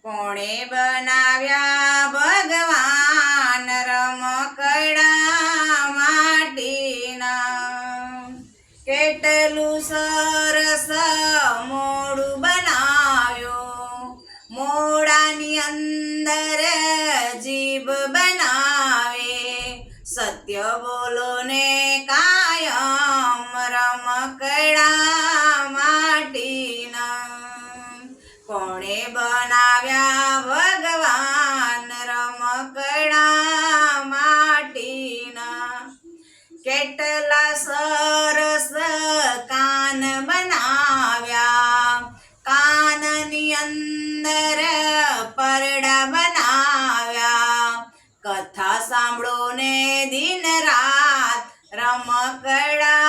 કોણે બનાવ્યા ભગવાન રમકડા માટીના? કેટલું સરસ મોઢું બનાવ્યું, મોઢાની અંદર જીભ બનાવે, સત્ય બોલો ને કાયમ રમકડા માટીના. કોણે બનાવ્યા ભગવાન રમકડા માટીના? કેટલા સરસ કાન બનાવ્યા, કાનની અંદર પરડા બનાવ્યા, કથા સાંભળો ને દિન રાત રમકડા